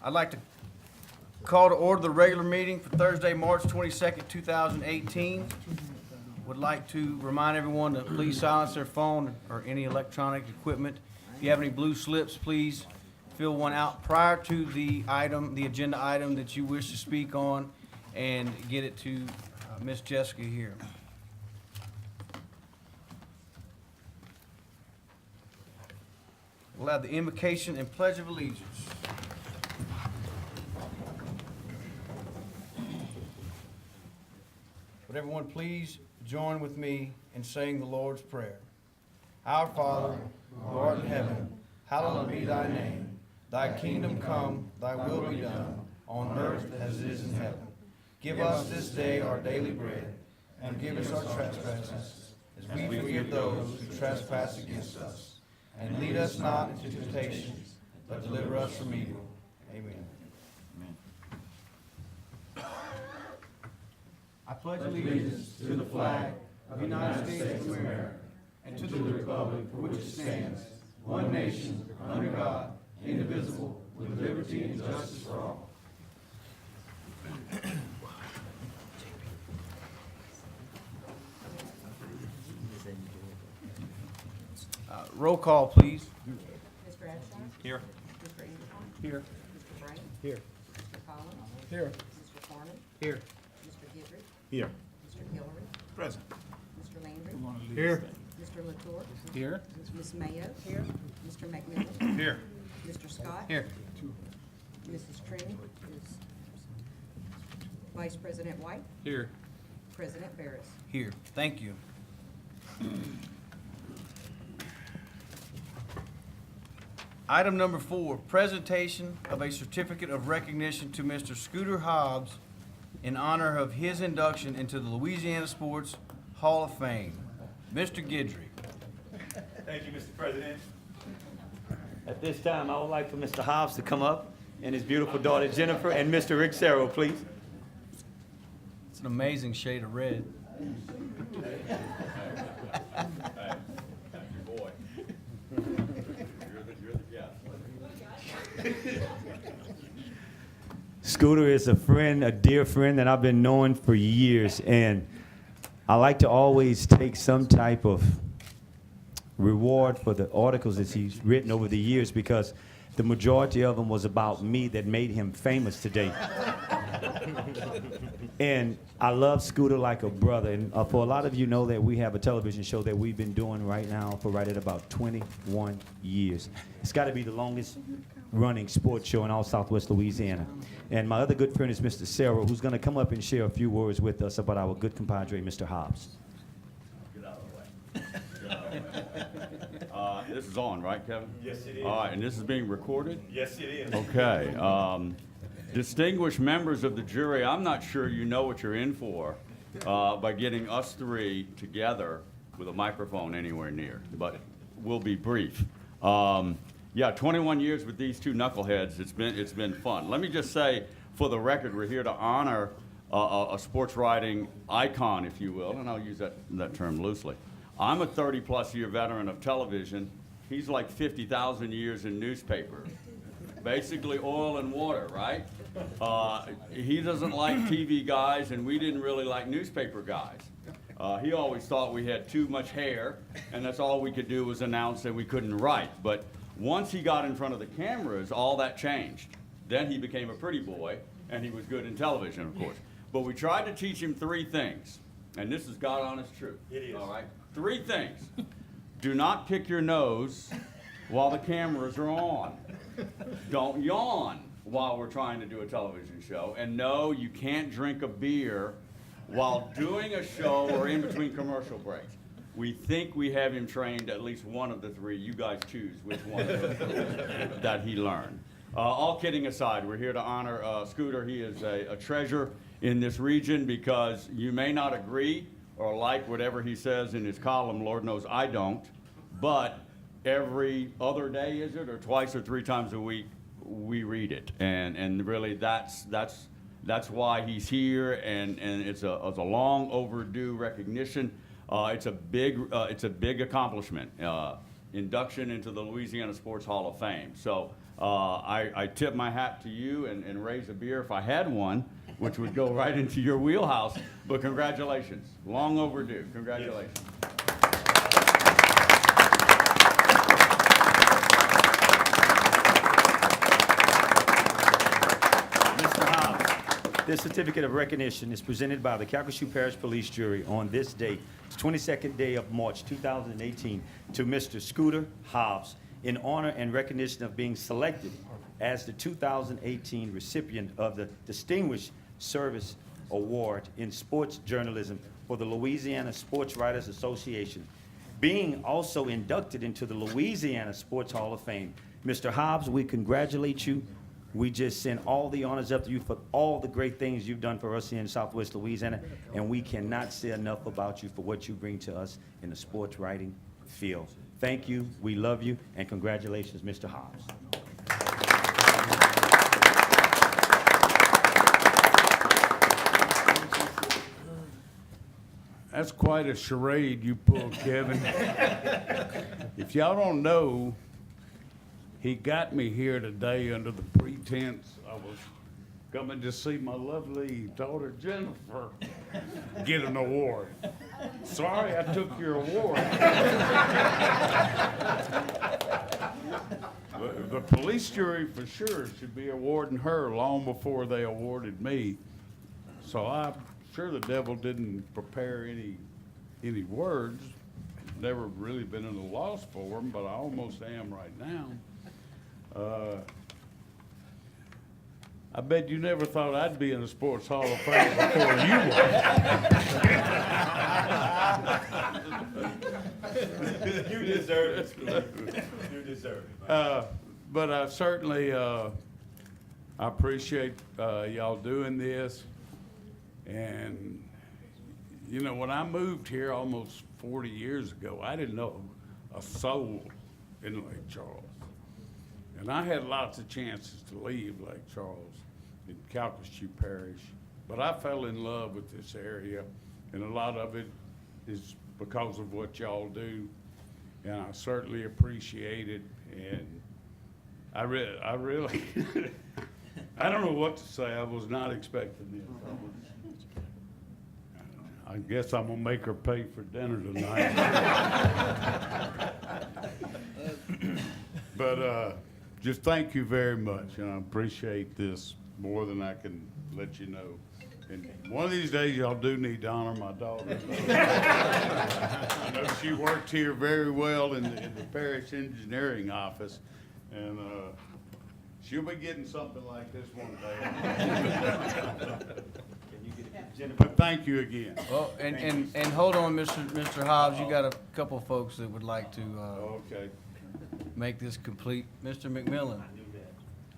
I'd like to call to order the regular meeting for Thursday, March 22nd, 2018. Would like to remind everyone to please silence their phone or any electronic equipment. If you have any blue slips, please fill one out prior to the agenda item that you wish to speak on, and get it to Miss Jessica here. We'll have the invocation and pledge of allegiance. Would everyone please join with me in saying the Lord's Prayer? Our Father, who art in heaven, hallowed be thy name. Thy kingdom come, thy will be done, on earth as it is in heaven. Give us this day our daily bread, and forgive us our trespasses, as we forgive those who trespass against us. And lead us not into temptation, but deliver us from evil. Amen. I pledge allegiance to the flag of the United States of America and to the republic for which it stands, one nation, under God, indivisible, with liberty and justice for all. Roll call, please. Ms. Bradshaw? Here. Mr. Ingersoll? Here. Mr. Bright? Here. Mr. Collins? Here. Mr. Foreman? Here. Mr. Guidry? Here. Mr. Hillary? Present. Mr. Landry? Here. Mr. Latour? Here. Ms. Mayo? Here. Mr. McMillan? Here. Mr. Scott? Here. Mrs. Trini is Vice President White? Here. President Barris? Here. Thank you. Item number 4, presentation of a certificate of recognition to Mr. Scooter Hobbs in honor of his induction into the Louisiana Sports Hall of Fame. Mr. Guidry. Thank you, Mr. President. At this time, I would like for Mr. Hobbs to come up, and his beautiful daughter Jennifer, and Mr. Rick Serro, please. It's an amazing shade of red. Scooter is a friend, a dear friend that I've been knowing for years, and I like to always take some type of reward for the articles that he's written over the years, because the majority of them was about me that made him famous today. And I love Scooter like a brother, and for a lot of you know that we have a television show that we've been doing right now for right at about 21 years. It's got to be the longest running sports show in all Southwest Louisiana. And my other good friend is Mr. Serro, who's going to come up and share a few words with us about our good compadre, Mr. Hobbs. Get out of the way. Get out of the way. This is on, right, Kevin? Yes, it is. All right, and this is being recorded? Yes, it is. Okay. Distinguished members of the jury, I'm not sure you know what you're in for by getting us three together with a microphone anywhere near, but we'll be brief. Yeah, 21 years with these two knuckleheads. It's been fun. Let me just say, for the record, we're here to honor a sports writing icon, if you will, and I'll use that term loosely. I'm a 30-plus year veteran of television. He's like 50,000 years in newspaper. Basically oil and water, right? He doesn't like TV guys, and we didn't really like newspaper guys. He always thought we had too much hair, and that's all we could do was announce that we couldn't write. But once he got in front of the cameras, all that changed. Then he became a pretty boy, and he was good in television, of course. But we tried to teach him three things. and this is God honest truth. It is. All right? 3 things. Do not pick your nose while the cameras are on. Don't yawn while we're trying to do a television show. And no, you can't drink a beer while doing a show or in between commercial breaks. We think we have him trained at least one of the 3. You guys choose which one that he learned. All kidding aside, we're here to honor Scooter. He is a treasure in this region because you may not agree or like whatever he says in his column. Lord knows I don't. But every other day, is it, or twice or 3 times a week, we read it. And really that's why he's here, and it's a long overdue recognition. It's a big accomplishment, induction into the Louisiana Sports Hall of Fame. So I tip my hat to you and raise a beer if I had one, which would go right into your wheelhouse. But congratulations, long overdue. Congratulations. Mr. Hobbs, this certificate of recognition is presented by the Calcasieu Parish Police Jury on this date, the 22nd day of March 2018, to Mr. Scooter Hobbs in honor and recognition of being selected as the 2018 recipient of the Distinguished Service Award in Sports Journalism for the Louisiana Sports Writers Association, being also inducted into the Louisiana Sports Hall of Fame. Mr. Hobbs, we congratulate you. We just send all the honors up to you for all the great things you've done for us here in Southwest Louisiana, and we cannot say enough about you for what you bring to us in the sports writing field. Thank you, we love you, and congratulations, Mr. Hobbs. That's quite a charade you pulled, Kevin. If y'all don't know, he got me here today under the pretense I was coming to see my lovely daughter Jennifer get an award. Sorry I took your award. The police jury for sure should be awarding her long before they awarded me. So I'm sure the devil didn't prepare any words. Never really been in a loss for him, but I almost am right now. I bet you never thought I'd be in the Sports Hall of Fame before you were. You deserve it, Scooter. You deserve it. But I certainly I appreciate y'all doing this. And, you know, when I moved here almost 40 years ago, I didn't know a soul in Lake Charles. And I had lots of chances to leave Lake Charles in Calcasieu Parish. But I fell in love with this area, and a lot of it is because of what y'all do. And I certainly appreciate it. And I really, I don't know what to say. I was not expecting this. I guess I'm gonna make her pay for dinner tonight. But just thank you very much, and I appreciate this more than I can let you know. And one of these days, y'all do need to honor my daughter. I know she worked here very well in the parish engineering office, and she'll be getting something like this one day. But thank you again. Well, and hold on, Mr. Hobbs, you got a couple folks that would like to Okay. make this complete. Mr. McMillan.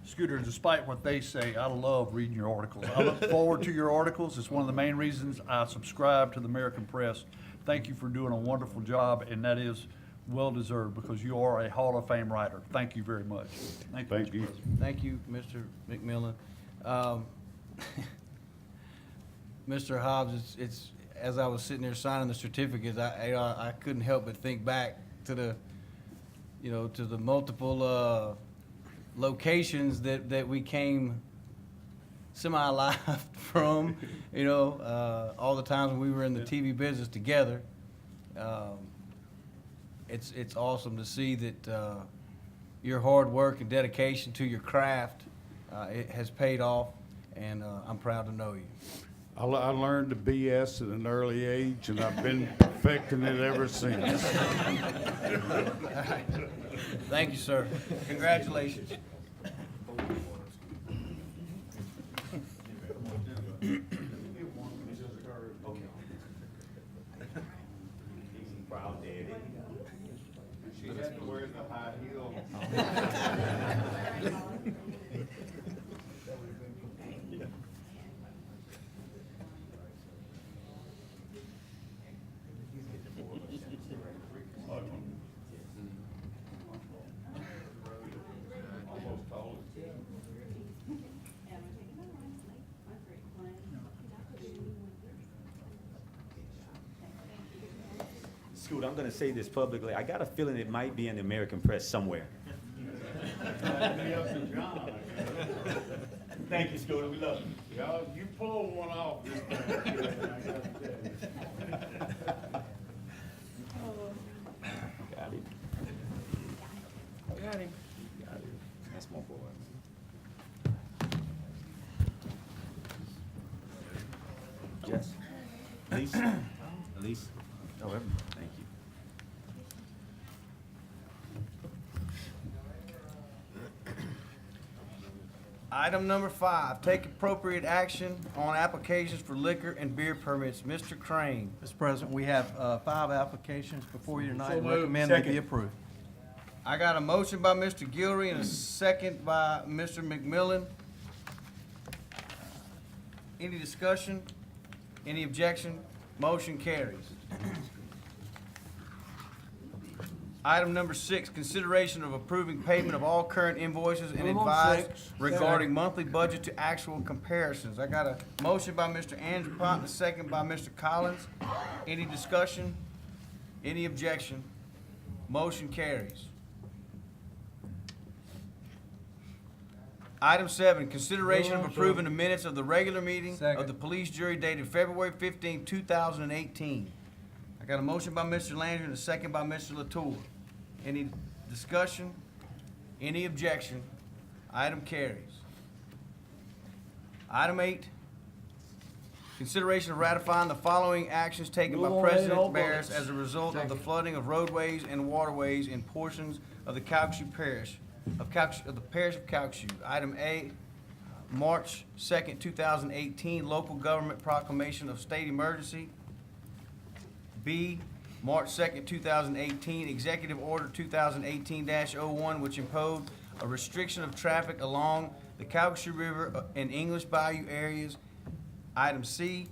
Scooter, despite what they say, I love reading your articles. I look forward to your articles. It's one of the main reasons I subscribe to the American Press. Thank you for doing a wonderful job, and that is well-deserved because you are a Hall of Fame writer. Thank you very much. Thank Mr. you. President. Thank you, Mr. McMillan. Mr. Hobbs, it's as I was sitting there signing the certificates, I couldn't help but think back to the, to the multiple locations that we came semi-alive from, all the times when we were in the TV business together. It's awesome to see that your hard work and dedication to your craft it has paid off, and I'm proud to know you. I learned the BS at an early age, and I've been perfecting it ever since. Thank you, sir. Congratulations. She had to wear the high heel. Scoot, I'm gonna say this publicly. I got a feeling it might be in the American press somewhere. Thank you, Scooter. We love you. Y'all, you pull one off this time. I gotta tell you. Got him. Got him. Got him. That's my boy. Jess? Elise? Elise? Oh, thank you. Item number 5, take appropriate action on applications for liquor and beer permits. Mr. Crane. Mr. President, we have 5 applications before you tonight. So and moved. recommend they be Second. approved. I got a motion by Mr. Guillory and a second by Mr. McMillan. Any discussion? Any objection? Motion carries. Item number 6, consideration of approving payment of all current invoices and Move on advise 6. regarding monthly budget to actual comparisons. I got a motion by Mr. Andrew Pont and a second by Mr. Collins. Any discussion? Any objection? Motion carries. Item 7, consideration of approving the minutes of the regular meeting of Second. the police jury dated February 15, 2018. I got a motion by Mr. Landry and a second by Mr. Latour. Any discussion? Any objection? Item carries. Item 8, consideration of ratifying the following actions taken by President Barris as a result of the flooding of roadways and waterways in portions of the Calcasieu Parish, of the parish of Calcasieu. Item A, March 2nd, 2018, local government proclamation of state emergency. B, March 2nd, 2018, Executive Order 2018-01, which imposed a restriction of traffic along the Calcasieu River and English Bayou areas. Item C,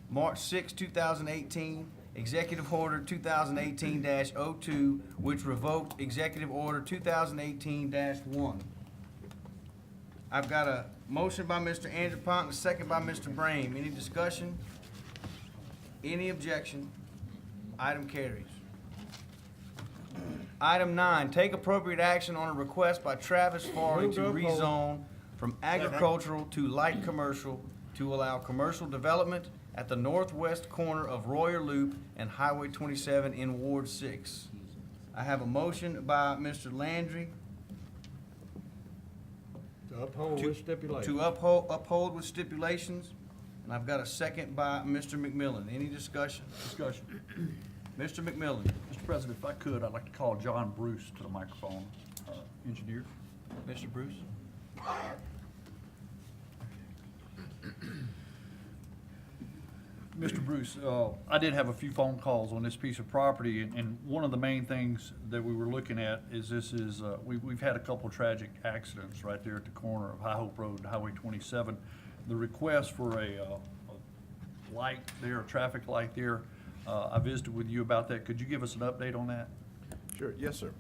March 6, 2018, Executive Order 2018-02, which revoked Executive Order 2018-1. I've got a motion by Mr. Andrew Pont and a second by Mr. Brame. Any discussion? Any objection? Item carries. Item 9, take appropriate action on a request by Travis Farley to rezone from agricultural to light commercial to allow commercial development at the northwest corner of Royer Loop and Highway 27 in Ward 6. I have a motion by Mr. Landry To uphold with stipulations. to uphold with stipulations, and I've got a second by Mr. McMillan. Any discussion? Discussion. Mr. McMillan. Mr. President, if I could, I'd like to call John Bruce to the microphone, engineer. Mr. Bruce? Mr. Bruce, I did have a few phone calls on this piece of property, and one of the main things that we were looking at is we've had a couple tragic accidents right there at the corner of High Hope Road and Highway 27. The request for a light there, a traffic light there, I visited with you about that. Could you give us an update on that? Sure, yes, sir.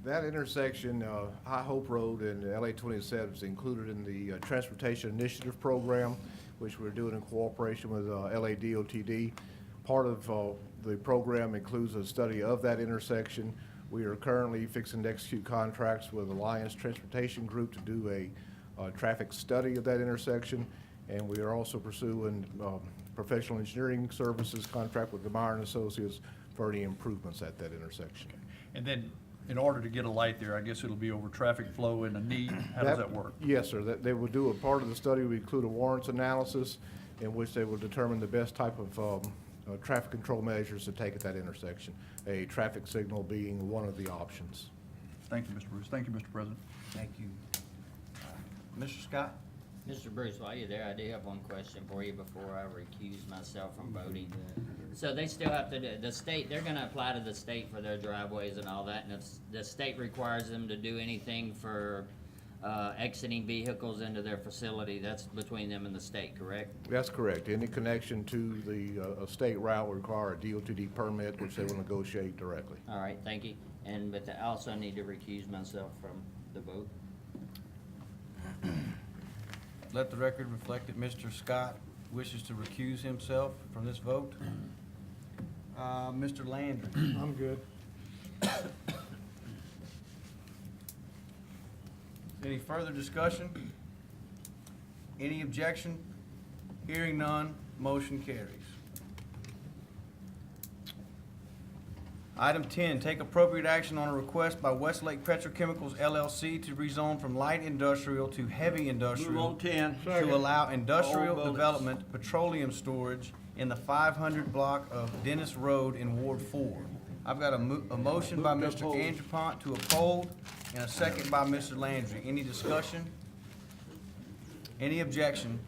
That intersection, High Hope Road and LA 27 is included in the Transportation Initiative Program, which we're doing in cooperation with LA DOTD. Part of the program includes a study of that intersection. We are currently fixing to execute contracts with Alliance Transportation Group to do a traffic study of that intersection. And we are also pursuing professional engineering services contract with DeMeyer and Associates for any improvements at that intersection. And then in order to get a light there, I guess it'll be over traffic flow and the need. How does that work? Yes, sir. They will do a part of the study, will include a warrants analysis in which they will determine the best type of traffic control measures to take at that intersection, a traffic signal being one of the options. Thank you, Mr. Bruce. Thank you, Mr. President. Thank you. Mr. Scott? Mr. Bruce, while you're there, I do have one question for you before I recuse myself from voting. So they still have to do, the state, they're gonna apply to the state for their driveways and all that, and if the state requires them to do anything for, exiting vehicles into their facility, that's between them and the state, correct? That's correct. Any connection to the a state route will require a DOTD permit, which they will negotiate directly. All right, thank you. And, but I also need to recuse myself from the vote. Let the record reflect that Mr. Scott wishes to recuse himself from this vote. Mr. Landry? I'm good. Any further discussion? Any objection? Hearing none, motion carries. Item 10, take appropriate action on a request by Westlake Petrochemicals LLC to rezone from light industrial to heavy industrial to allow industrial development, petroleum storage in the 500 block of Dennis Road in Ward 4. I've got a motion by Mr. Angelpont to uphold and a second by Mr. Landry. Any discussion? Any objection?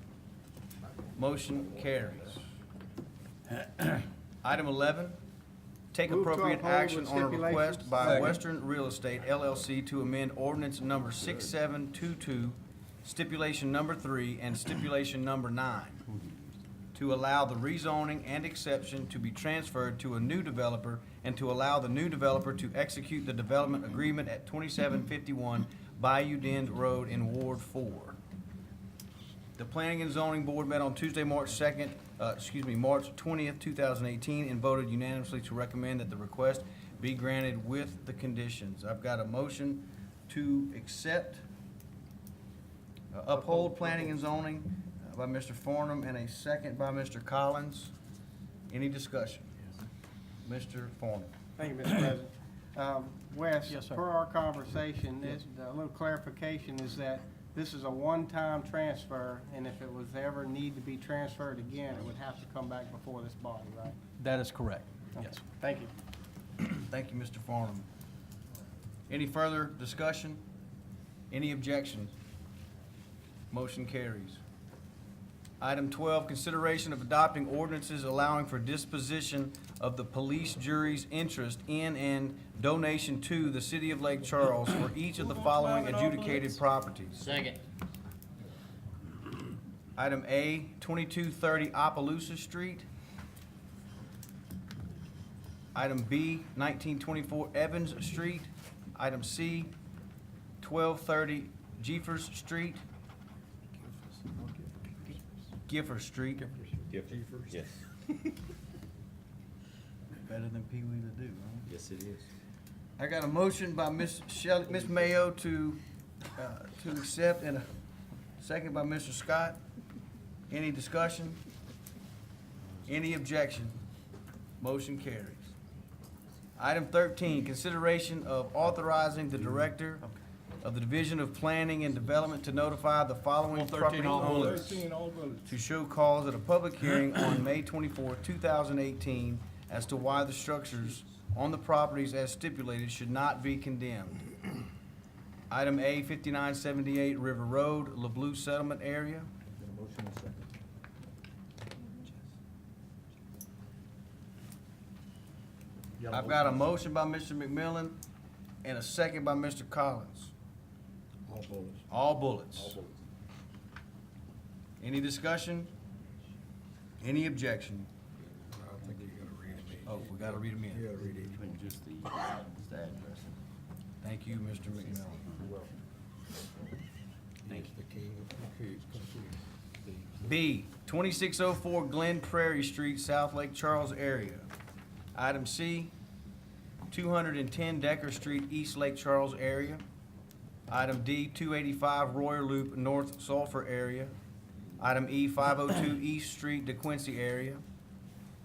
Motion carries. Item 11, take Move to appropriate uphold action with on a request stipulations. by Second. Western Real Estate LLC to amend ordinance number 6722, stipulation number 3, and stipulation number 9, to allow the rezoning and exception to be transferred to a new developer and to allow the new developer to execute the development agreement at 2751 Bayou Dend Road in Ward 4. The Planning and Zoning Board met on Tuesday, March 20th, 2018, and voted unanimously to recommend that the request be granted with the conditions. I've got a motion to accept, uphold planning and zoning by Mr. Farnum and a second by Mr. Collins. Any discussion? Mr. Farnum. Thank you, Mr. President. Wes, per our conversation, a little clarification is that this is a one-time transfer, and if it was ever need to be transferred again, it would have to come back before this body, right? That is correct. Yes. Thank you. Thank you, Mr. Farnum. Any further discussion? Any objection? Motion carries. Item 12, consideration of adopting ordinances allowing for disposition of the police jury's interest in and donation to the city of Lake Charles for each of the following adjudicated properties. Second. Item A, 2230 Opelousas Street. Item B, 1924 Evans Street. Item C, 1230 Jeffers Street. Gifford Street. Yes. Better than Pee Wee to do, huh? Yes, it is. I got a motion by Miss Mayo to accept and a second by Mr. Scott. Any discussion? Any objection? Motion carries. Item 13, consideration of authorizing the Director of the Division of Planning and Development to notify the following property owners to show cause at a public hearing on May 24, 2018, as to why the structures on the properties as stipulated should not be condemned. Item A, 5978 River Road, LeBlue Settlement Area. I've got a motion by Mr. McMillan and a second by Mr. Collins. All bullets. Any discussion? Any objection? Oh, we gotta read them in. Just the address. Thank you, Mr. McMillan. B, 2604 Glen Prairie Street, South Lake Charles area. Item C, 210 Decker Street, East Lake Charles area. Item D, 285 Royer Loop, North Sulphur area. Item E, 502 East Street, DeQuincy area.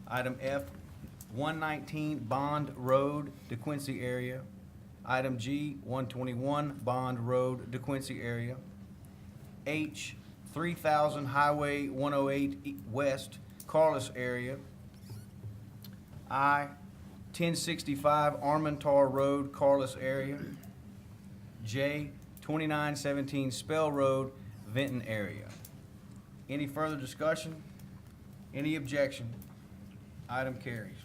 Item F, 119 Bond Road, DeQuincy area. Item G, 121 Bond Road, DeQuincy area. H, 3000 Highway 108 West, Carlos area. I, 1065 Armentar Road, Carlos area. J, 2917 Spell Road, Vinton area. Any further discussion? Any objection? Item carries.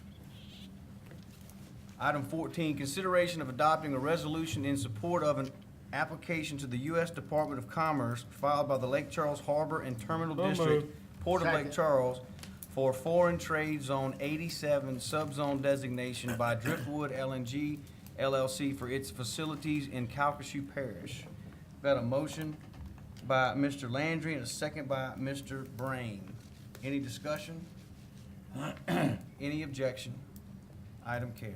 Item 14, consideration of adopting a resolution in support of an application to the U.S. Department of Commerce filed by the Lake Charles Harbor and Terminal District, Port of Lake Charles, for Foreign Trade Zone 87 subzone designation by Driftwood LNG LLC for its facilities in Calcasieu Parish. Got a motion by Mr. Landry and a second by Mr. Brain. Any discussion? Any objection? Item carries.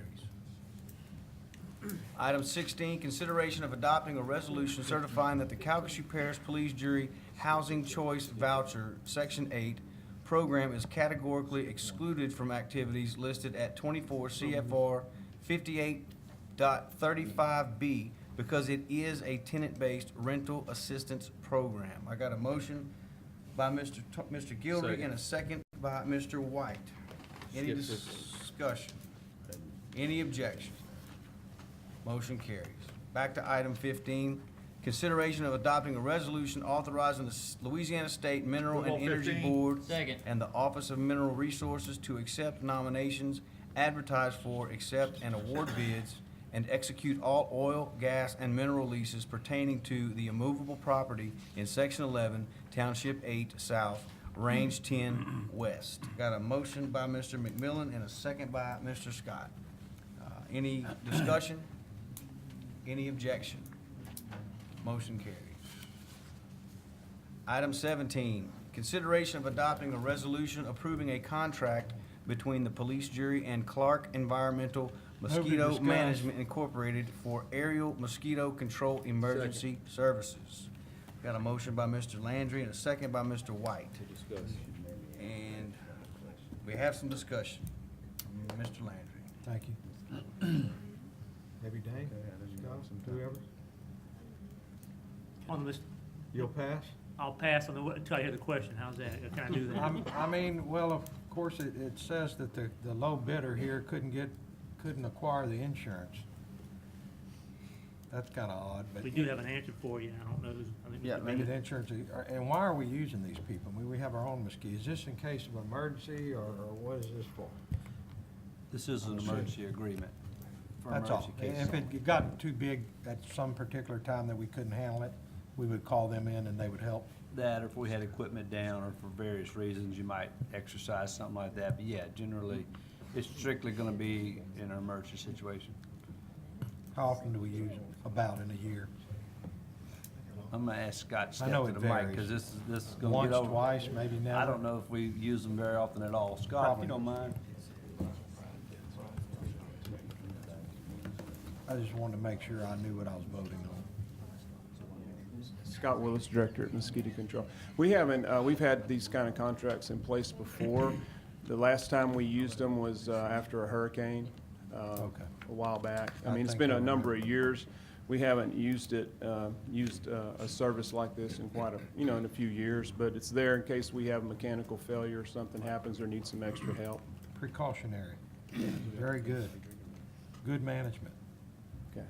Item 16, consideration of adopting a resolution certifying that the Calcasieu Parish Police Jury Housing Choice Voucher, Section 8, program is categorically excluded from activities listed at 24 CFR 58.35B because it is a tenant-based rental assistance program. I got a motion by Mr. Gilby and a second by Mr. White. Any discussion? Any objection? Motion carries. Back to item 15, consideration of adopting a resolution authorizing the Louisiana State Mineral and Energy Board Second. and the Office of Mineral Resources to accept nominations, advertise for, accept, and award bids, and execute all oil, gas, and mineral leases pertaining to the immovable property in Section 11, Township 8 South, Range 10 West. Got a motion by Mr. McMillan and a second by Mr. Scott. Any discussion? Any objection? Motion carries. Item 17, consideration of adopting a resolution approving a contract between the police jury and Clark Environmental Mosquito discuss. Management Incorporated for aerial mosquito control emergency services. Got a motion by Mr. Landry and a second by Mr. White. And we have some discussion. Mr. Landry. Thank you. Every day, Scott, whoever, On this, you'll pass? I'll pass on the, until I hear the question. How's that? Can I do that? I mean, well, of course, it says that the low bidder here couldn't acquire the insurance. That's kinda odd, but We do have an answer for you. I don't know who's, I think. Yeah, Mr. maybe Bailey- the insurance, and why are we using these people? I mean, we have our own mosquitoes. Is this in case of emergency, or what is this for? This is an emergency agreement for That's all. emergency cases. If it got too big at some particular time that we couldn't handle it, we would call them in and they would help. That, or if we had equipment down, or for various reasons, you might exercise something like that. But yeah, generally, it's strictly gonna be in an emergency situation. How often do we use them? About in a year? I'm gonna ask Scott to I know step to it the mic, varies. because this is gonna Once, get over. twice, maybe never? I don't know if we use them very often at all. Scott, if Probably. you don't mind. I just wanted to make sure I knew what I was voting on. Scott Willis, Director at Mosquito Control. We haven't, we've had these kind of contracts in place before. The last time we used them was after a hurricane Okay. a while back. I I mean, it's think been I a number of remember. years. We haven't used a service like this in quite a, in a few years, but it's there in case we have a mechanical failure or something happens or need some extra help. Precautionary. Very good. Good management. Okay.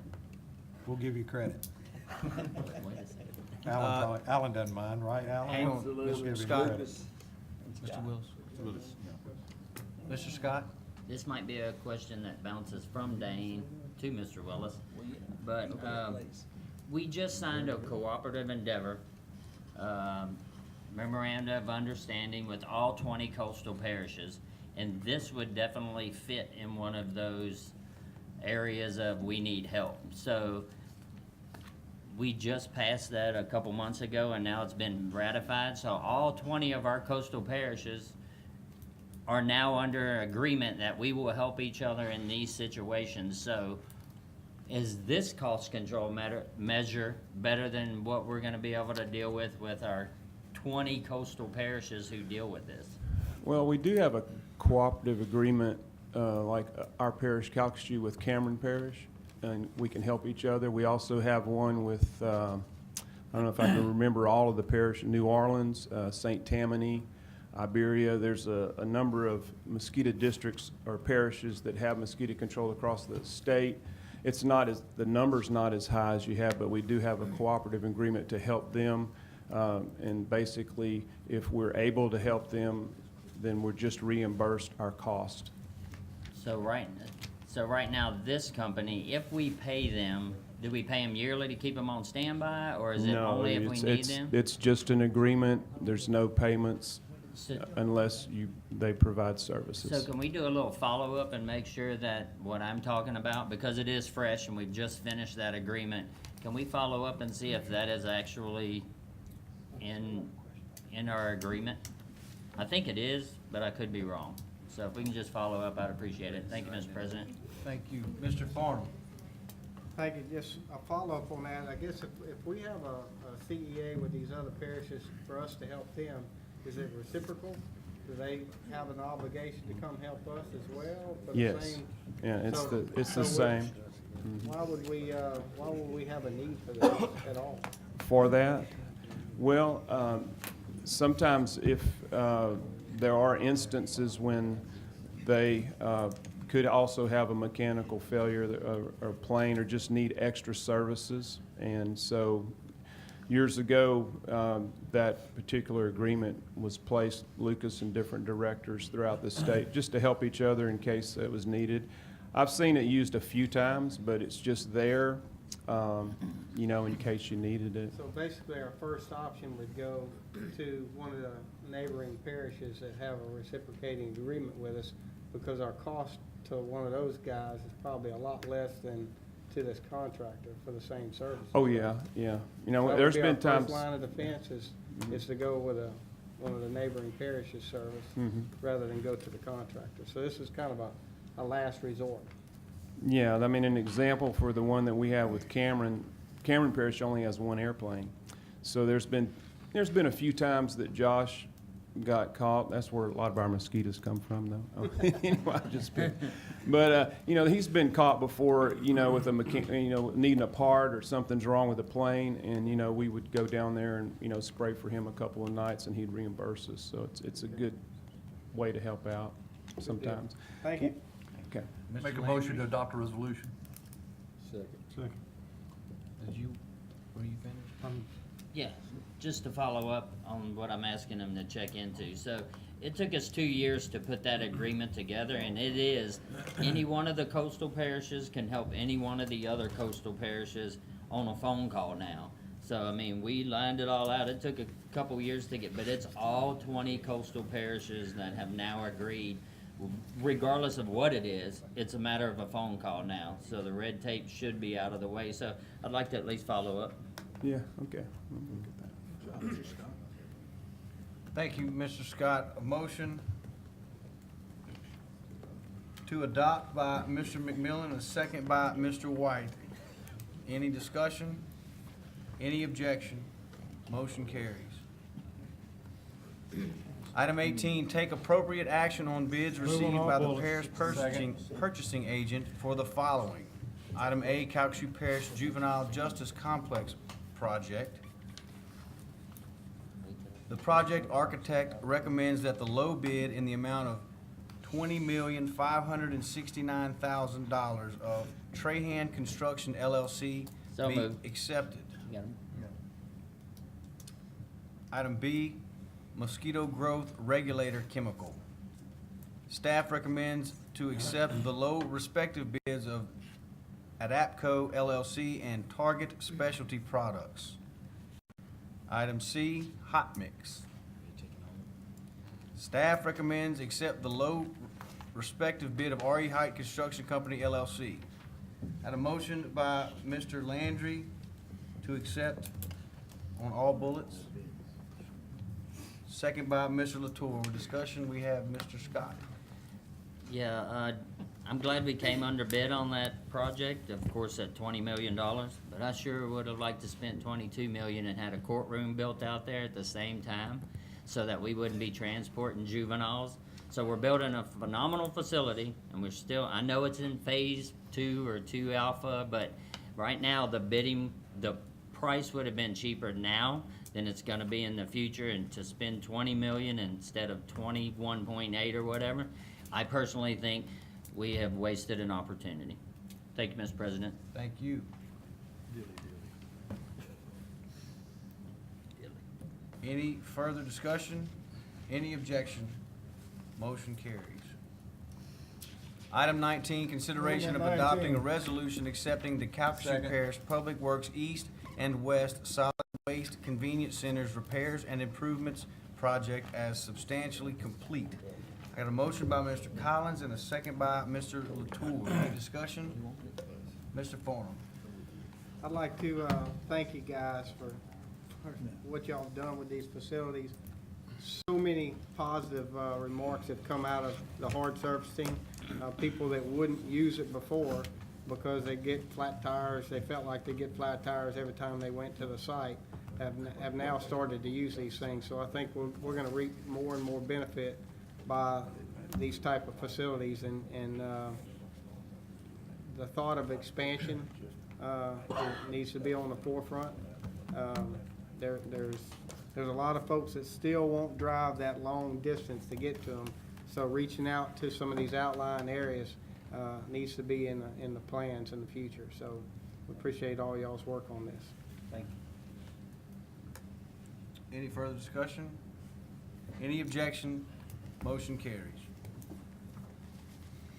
We'll give you credit. Wait a second. Alan doesn't mind, right, Alan? Hang on, We'll give you Scott. credit. Mr. Willis. Mr. Scott? This might be a question that bounces from Dane to Mr. Willis, but, we just signed a cooperative endeavor, memoranda of understanding with all 20 coastal parishes, and this would definitely fit in one of those areas of we need help. So, we just passed that a couple months ago, and now it's been ratified, so all 20 of our coastal parishes are now under agreement that we will help each other in these situations. So is this cost control measure better than what we're gonna be able to deal with our 20 coastal parishes who deal with this? Well, we do have a cooperative agreement, like our parish, Calcasieu, with Cameron Parish. and we can help each other. We also have one with, I don't know if I can remember all of the parish, New Orleans, St. Tammany, Iberia. There's a number of mosquito districts or parishes that have mosquito control across the state. It's not as, the number's not as high as you have, but we do have a cooperative agreement to help them. And basically, if we're able to help them, then we're just reimbursed our cost. So right now, this company, if we pay them, do we pay them yearly to keep them on standby, or is it No, only if we need them? It's just an agreement. There's no payments So- unless they provide So services. can we do a little follow-up and make sure that what I'm talking about, because it is fresh and we've just finished that agreement, can we follow up and see if that is actually in our agreement? I think it is, but I could be wrong. So if we can just follow up, I'd appreciate it. Thank you, Mr. President. Thank you. Mr. Farnum? Thank you. Just a follow-up on that. I guess if we have a CEA with these other parishes for us to help them, is it reciprocal? Do they have an obligation to come help us as well? For the Yes. same- Yeah, it's So- the so same. Why would we have a need for this at all? For that? Well, sometimes if there are instances when they could also have a mechanical failure or plane or just need extra services. And so years ago, that particular agreement was placed, Lucas and different directors throughout the state, just to help each other in case it was needed. I've seen it used a few times, but it's just there, you know, in case you needed it. So basically, our first option would go to one of the neighboring parishes that have a reciprocating agreement with us, because our cost to one of those guys is probably a lot less than to this contractor for the same service. Oh, yeah, yeah. You know, That would there's be been our times. first line of defense is to go with one of the neighboring parishes' service Mhm. rather than go to the contractor. So this is kind of a last resort. Yeah, I mean, an example for the one that we have with Cameron Parish only has one airplane. So there's been a few times that Josh got caught. That's where a lot of our mosquitoes come from, though. Anyway, I'm just kidding. But, you know, he's been caught before, you know, with needing a part or something's wrong with the plane. And, you know, we would go down there and, you know, spray for him a couple of nights and he'd reimburse us. So it's a good way to help out sometimes. Thank you. Okay. Make a motion to adopt a resolution. Were you finished? Yeah, just to follow up on what I'm asking them to check into. So it took us 2 years to put that agreement together, and it is, any one of the coastal parishes can help any one of the other coastal parishes on a phone call now. So, I mean, we lined it all out. It took a couple years to get, but it's all 20 coastal parishes that have now agreed. Regardless of what it is, it's a matter of a phone call now. So the red tape should be out of the way. So I'd like to at least follow up. Yeah, okay. We'll get that. Thank you, Mr. Scott. A motion to adopt by Mr. McMillan, a second by Mr. White. Any discussion? Any objection? Motion carries. Item 18, take appropriate action on bids received by the parish purchasing agent for the following. Item A, Calcasieu Parish Juvenile Justice Complex Project. The project architect recommends that the low bid in the amount of $20,569,000 of Trahan Construction LLC So be moved. accepted. You got 'em? Item B, Mosquito Growth Regulator Chemical. Staff recommends to accept the low respective bids of Adapco LLC and Target Specialty Products. Item C, Hot Mix. Staff recommends accept the low respective bid of RE Height Construction Company LLC. Had a motion by Mr. Landry to accept on all bullets. Second by Mr. Latour. Discussion, we have Mr. Scott. Yeah, I'm glad we came under bid on that project, of course, at $20 million, but I sure would have liked to spend $22 million and had a courtroom built out there at the same time so that we wouldn't be transporting juveniles. So we're building a phenomenal facility, and we're still, I know it's in phase 2 or 2 alpha, but right now the price would have been cheaper now than it's gonna be in the future, and to spend 20 million instead of 21.8 or whatever, I personally think we have wasted an opportunity. Thank you, Mr. President. Thank you. Any further discussion? Any objection? Motion carries. Item 19, consideration of adopting a resolution accepting the Calcasieu Parish Public Works East and West Solid Waste Convenience Centers repairs and improvements project as substantially complete. I got a motion by Mr. Collins and a second by Mr. Latour. Any discussion? Mr. Farnum. I'd like to thank you guys for what y'all have done with these facilities. So many positive remarks have come out of the hard surfacing. People that wouldn't use it before because they get flat tires, they felt like they get flat tires every time they went to the site, have now started to use these things. So I think we're going to reap more and more benefit by these type of facilities, and the thought of expansion needs to be on the forefront. There's a lot of folks that still won't drive that long distance to get to them, so reaching out to some of these outlying areas needs to be in the plans in the future. So we appreciate all y'all's work on this. Thank you. Any further discussion? Any objection? Motion carries.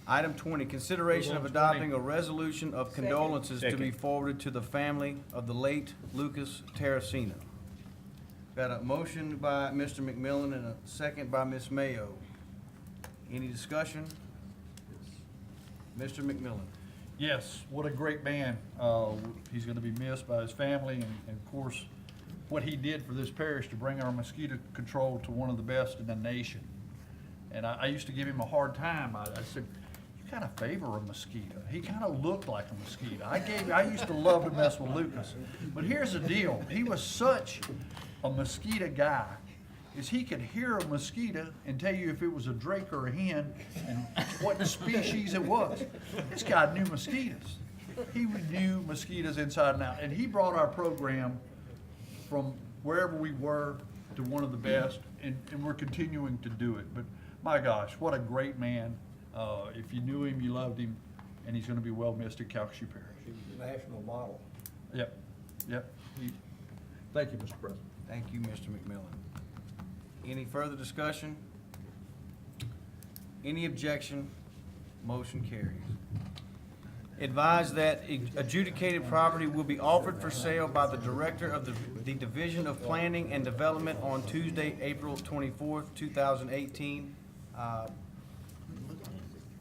Item 20, consideration of adopting a resolution of condolences to be forwarded to the family of the late Lucas Terracino. Got a motion by Mr. McMillan and a second by Ms. Mayo. Any discussion? Mr. McMillan. Yes, what a great man. He's going to be missed by his family, and of course, what he did for this parish to bring our mosquito control to one of the best in the nation. And I used to give him a hard time. I said, you kind of favor a mosquito. He kind of looked like a mosquito. I used to love to mess with Lucas. But here's the deal. He was such a mosquito guy, is he could hear a mosquito and tell you if it was a drake or a hen and what species it was. This guy knew mosquitoes. He knew mosquitoes inside and out. And he brought our program from wherever we were to one of the best, and we're continuing to do it. But my gosh, what a great man. If you knew him, you loved him, and he's going to be well missed at Calcasieu Parish. He was a national model. Yep. Thank you, Mr. President. Thank you, Mr. McMillan. Any further discussion? Any objection? Motion carries. Advise that adjudicated property will be offered for sale by the Director of the Division of Planning and Development on Tuesday, April 24th, 2018. I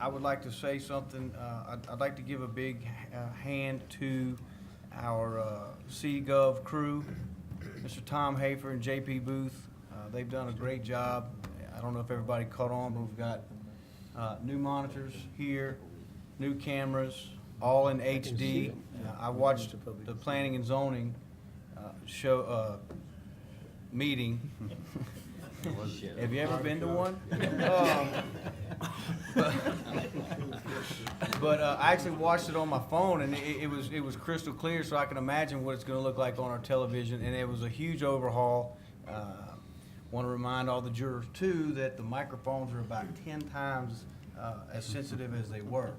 would like to say something. I'd like to give a big hand to our CGov crew, Mr. Tom Hafer and JP Booth. They've done a great job. I don't know if everybody caught on, but we've got new monitors here, new cameras, all in HD. I watched the planning and zoning meeting. Have you ever been to one? But I actually watched it on my phone, and it was crystal clear, so I can imagine what it's going to look like on our television. And it was a huge overhaul. Want to remind all the jurors too that the microphones are about 10 times as sensitive as they were.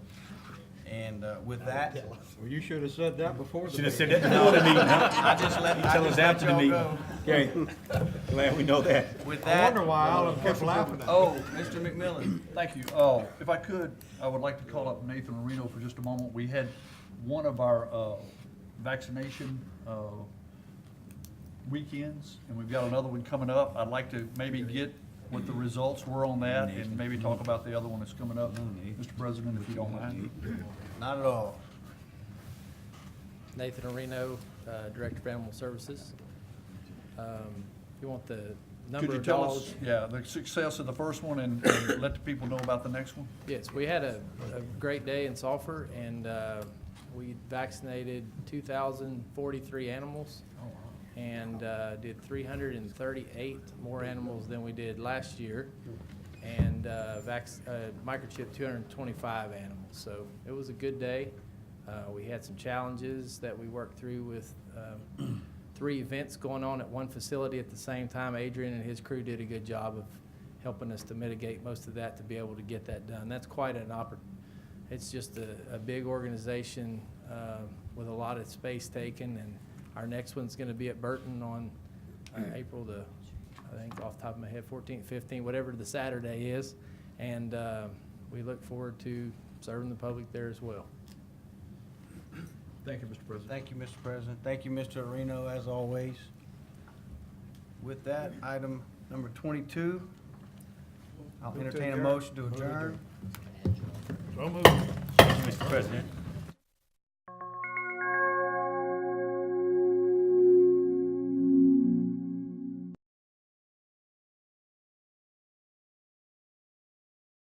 And with that, Well, you should have said that before. Should have said that before the meeting, huh? I just let Tell us y'all after the go. meeting. Okay, glad we know that. With I that, wonder why Alan kept laughing at me. oh, Mr. McMillan. Thank you. If I could, I would like to call up Nathan Reno for just a moment. We had one of our vaccination weekends, and we've got another one coming up. I'd like to maybe get what the results were on that and maybe talk about the other one that's coming up, Mr. President, if you don't mind. Not at all. Nathan Areno, Director of Animal Services. You want the number Could you of tell dogs? us, the success of the first one and let the people know about the next one? Yes, we had a great day in Sulphur, and we vaccinated 2,043 animals and did 338 more animals than we did last year. and microchipped 225 animals. So it was a good day. We had some challenges that we worked through with 3 events going on at one facility at the same time. Adrian and his crew did a good job of helping us to mitigate most of that to be able to get that done. That's quite an it's just a big organization with a lot of space taken, and our next one's going to be at Burton on April the, I think off the top of my head, 14th, 15th, whatever the Saturday is, and we look forward to serving the public there as well. Thank you, Mr. President. Thank you, Mr. President. Thank you, Mr. Areno, as always. With that, item number 22, I'll entertain a motion to adjourn. Mr. President.